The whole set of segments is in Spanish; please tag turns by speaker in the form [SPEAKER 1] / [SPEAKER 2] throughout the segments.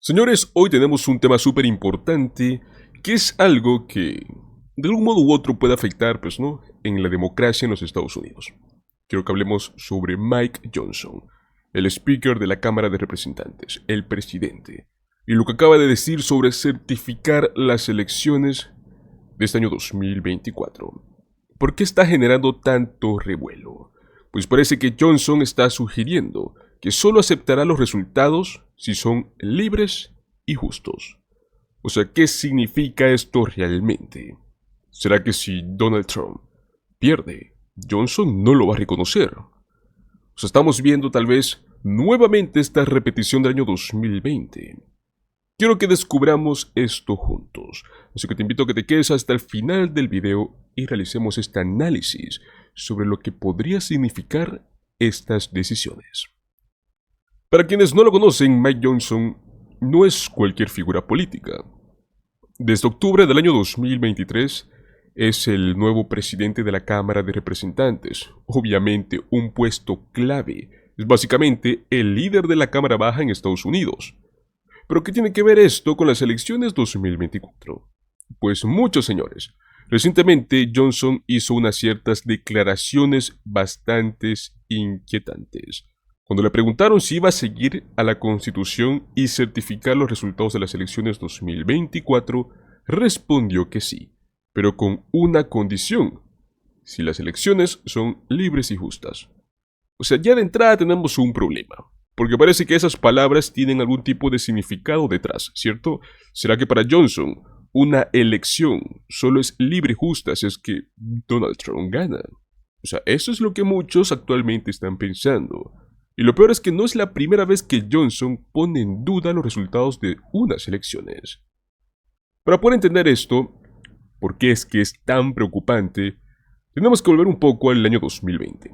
[SPEAKER 1] Señores, hoy tenemos un tema súper importante, que es algo que de algún modo u otro puede afectar, pues, ¿no?, en la democracia en los Estados Unidos. Quiero que hablemos sobre Mike Johnson, el Speaker de la Cámara de Representantes, el presidente, y lo que acaba de decir sobre certificar las elecciones de este año 2024. ¿Por qué está generando tanto revuelo? Pues parece que Johnson está sugiriendo que solo aceptará los resultados si son libres y justos. O sea, ¿qué significa esto realmente? ¿Será que si Donald Trump pierde, Johnson no lo va a reconocer? O sea, estamos viendo tal vez nuevamente esta repetición del año 2020. Quiero que descubramos esto juntos, así que te invito a que te quedes hasta el final del video y realicemos este análisis sobre lo que podría significar estas decisiones. Para quienes no lo conocen, Mike Johnson no es cualquier figura política. Desde octubre del año 2023 es el nuevo presidente de la Cámara de Representantes, obviamente un puesto clave, es básicamente el líder de la Cámara Baja en Estados Unidos. ¿Pero qué tiene que ver esto con las elecciones 2024? Pues muchos señores. Recientemente Johnson hizo unas ciertas declaraciones bastante inquietantes. Cuando le preguntaron si iba a seguir a la Constitución y certificar los resultados de las elecciones 2024, respondió que sí, pero con una condición: si las elecciones son libres y justas. O sea, ya de entrada tenemos un problema, porque parece que esas palabras tienen algún tipo de significado detrás, ¿cierto? ¿Será que para Johnson una elección solo es libre y justa si es que Donald Trump gana? O sea, eso es lo que muchos actualmente están pensando. Y lo peor es que no es la primera vez que Johnson pone en duda los resultados de unas elecciones. Para poder entender esto, por qué es que es tan preocupante, tenemos que volver un poco al año 2020.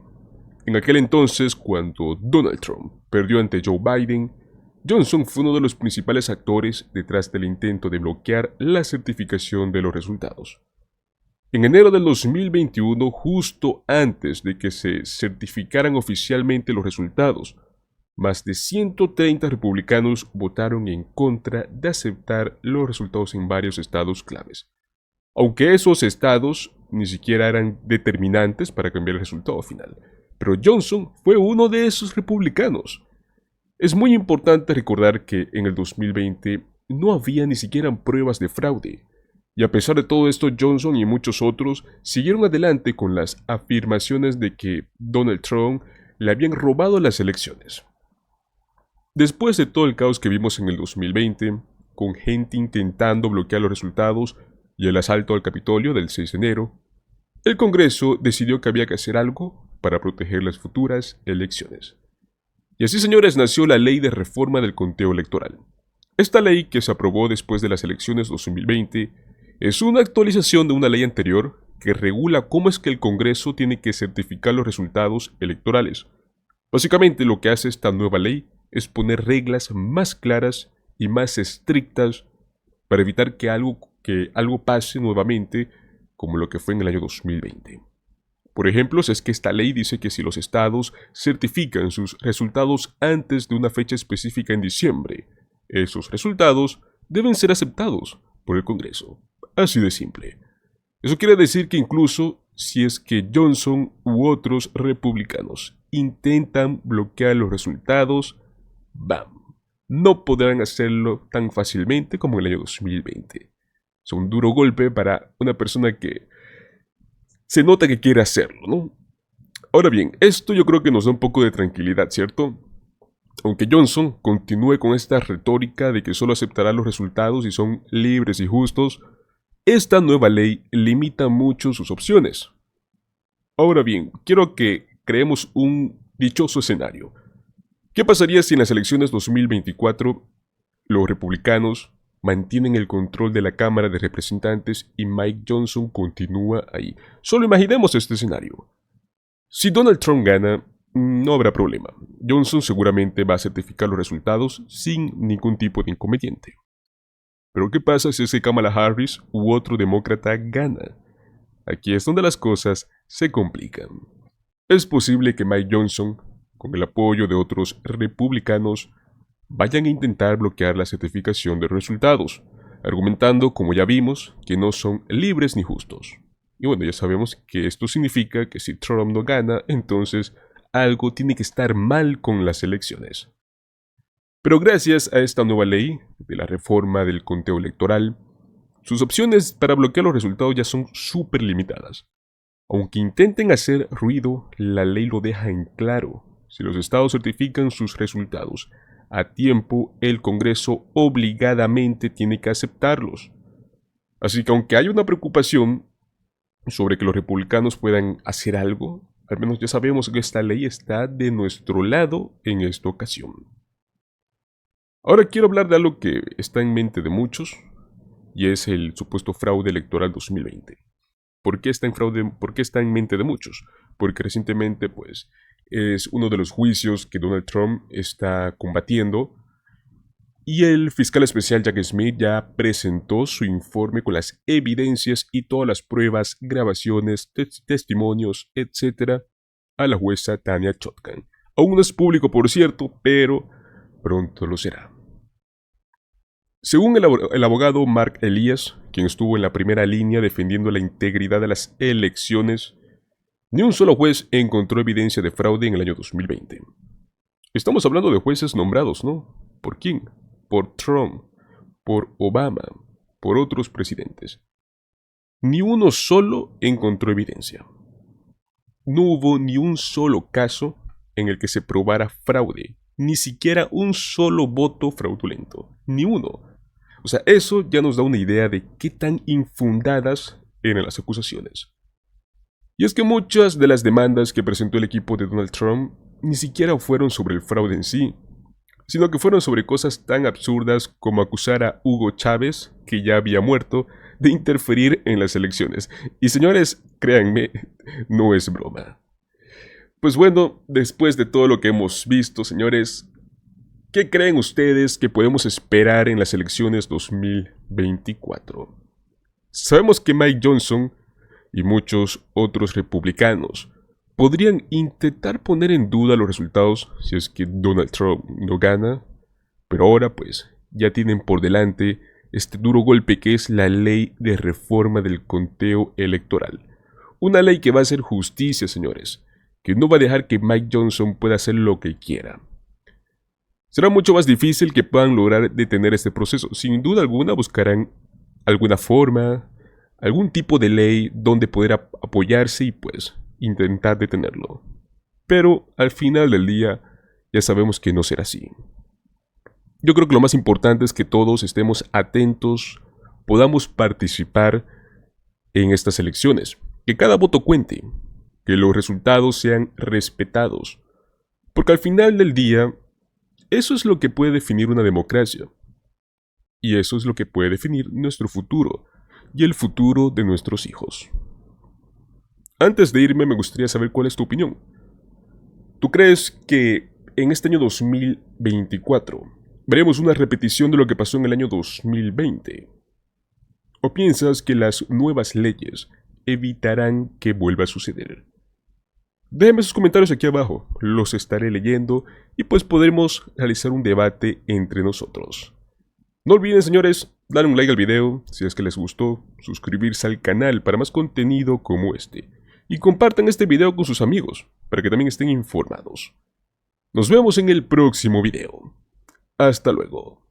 [SPEAKER 1] En aquel entonces, cuando Donald Trump perdió ante Joe Biden, Johnson fue uno de los principales actores detrás del intento de bloquear la certificación de los resultados. En enero del 2021, justo antes de que se certificaran oficialmente los resultados, más de 130 republicanos votaron en contra de aceptar los resultados en varios estados claves, aunque esos estados ni siquiera eran determinantes para cambiar el resultado final. Pero Johnson fue uno de esos republicanos. Es muy importante recordar que en el 2020 no había ni siquiera pruebas de fraude, y a pesar de todo esto, Johnson y muchos otros siguieron adelante con las afirmaciones de que Donald Trump le habían robado las elecciones. Después de todo el caos que vimos en el 2020, con gente intentando bloquear los resultados y el asalto al Capitolio del 6 de enero, el Congreso decidió que había que hacer algo para proteger las futuras elecciones. Y así, señores, nació la Ley de Reforma del Conteo Electoral. Esta ley, que se aprobó después de las elecciones 2020, es una actualización de una ley anterior que regula cómo es que el Congreso tiene que certificar los resultados electorales. Básicamente, lo que hace esta nueva ley es poner reglas más claras y más estrictas para evitar que algo pase nuevamente como lo que fue en el año 2020. Por ejemplo, es que esta ley dice que si los estados certifican sus resultados antes de una fecha específica en diciembre, esos resultados deben ser aceptados por el Congreso. Así de simple. Eso quiere decir que incluso si es que Johnson u otros republicanos intentan bloquear los resultados, ¡bam!, no podrán hacerlo tan fácilmente como en el año 2020. Es un duro golpe para una persona que se nota que quiere hacerlo, ¿no? Ahora bien, esto yo creo que nos da un poco de tranquilidad, ¿cierto? Aunque Johnson continúe con esta retórica de que solo aceptará los resultados si son libres y justos, esta nueva ley limita mucho sus opciones. Ahora bien, quiero que creemos un dichoso escenario. ¿Qué pasaría si en las elecciones 2024 los republicanos mantienen el control de la Cámara de Representantes y Mike Johnson continúa ahí? Solo imaginemos este escenario. Si Donald Trump gana, no habrá problema. Johnson seguramente va a certificar los resultados sin ningún tipo de inconveniente. Pero ¿qué pasa si ese Kamala Harris u otro demócrata gana? Aquí es donde las cosas se complican. Es posible que Mike Johnson, con el apoyo de otros republicanos, vayan a intentar bloquear la certificación de resultados, argumentando, como ya vimos, que no son libres ni justos. Y bueno, ya sabemos que esto significa que si Trump no gana, entonces algo tiene que estar mal con las elecciones. Pero gracias a esta nueva ley de la reforma del conteo electoral, sus opciones para bloquear los resultados ya son súper limitadas. Aunque intenten hacer ruido, la ley lo deja en claro. Si los estados certifican sus resultados a tiempo, el Congreso obligadamente tiene que aceptarlos. Así que aunque hay una preocupación sobre que los republicanos puedan hacer algo, al menos ya sabemos que esta ley está de nuestro lado en esta ocasión. Ahora quiero hablar de algo que está en mente de muchos, y es el supuesto fraude electoral 2020. ¿Por qué está en mente de muchos? Porque recientemente, pues, es uno de los juicios que Donald Trump está combatiendo, y el fiscal especial Jack Smith ya presentó su informe con las evidencias y todas las pruebas, grabaciones, testimonios, etc. a la jueza Tanya Chutkan. Aún no es público, por cierto, pero pronto lo será. Según el abogado Mark Elias, quien estuvo en la primera línea defendiendo la integridad de las elecciones, ni un solo juez encontró evidencia de fraude en el año 2020. Estamos hablando de jueces nombrados, ¿no? ¿Por quién? Por Trump, por Obama, por otros presidentes. Ni uno solo encontró evidencia. No hubo ni un solo caso en el que se probara fraude, ni siquiera un solo voto fraudulento, ni uno. O sea, eso ya nos da una idea de qué tan infundadas eran las acusaciones. Y es que muchas de las demandas que presentó el equipo de Donald Trump ni siquiera fueron sobre el fraude en sí, sino que fueron sobre cosas tan absurdas como acusar a Hugo Chávez, que ya había muerto, de interferir en las elecciones. Y señores, créanme, no es broma. Pues bueno, después de todo lo que hemos visto, señores, ¿qué creen ustedes que podemos esperar en las elecciones 2024? Sabemos que Mike Johnson y muchos otros republicanos podrían intentar poner en duda los resultados si es que Donald Trump no gana, pero ahora pues ya tienen por delante este duro golpe que es la ley de reforma del conteo electoral. Una ley que va a hacer justicia, señores, que no va a dejar que Mike Johnson pueda hacer lo que quiera. Será mucho más difícil que puedan lograr detener este proceso. Sin duda alguna buscarán alguna forma, algún tipo de ley donde poder apoyarse y pues intentar detenerlo. Pero al final del día ya sabemos que no será así. Yo creo que lo más importante es que todos estemos atentos, podamos participar en estas elecciones, que cada voto cuente, que los resultados sean respetados, porque al final del día eso es lo que puede definir una democracia, y eso es lo que puede definir nuestro futuro y el futuro de nuestros hijos. Antes de irme me gustaría saber cuál es tu opinión. ¿Tú crees que en este año 2024 veremos una repetición de lo que pasó en el año 2020? ¿O piensas que las nuevas leyes evitarán que vuelva a suceder? Déjenme sus comentarios aquí abajo, los estaré leyendo y pues podremos realizar un debate entre nosotros. No olviden, señores, darle un like al video si es que les gustó, suscribirse al canal para más contenido como este y compartan este video con sus amigos para que también estén informados. Nos vemos en el próximo video. Hasta luego.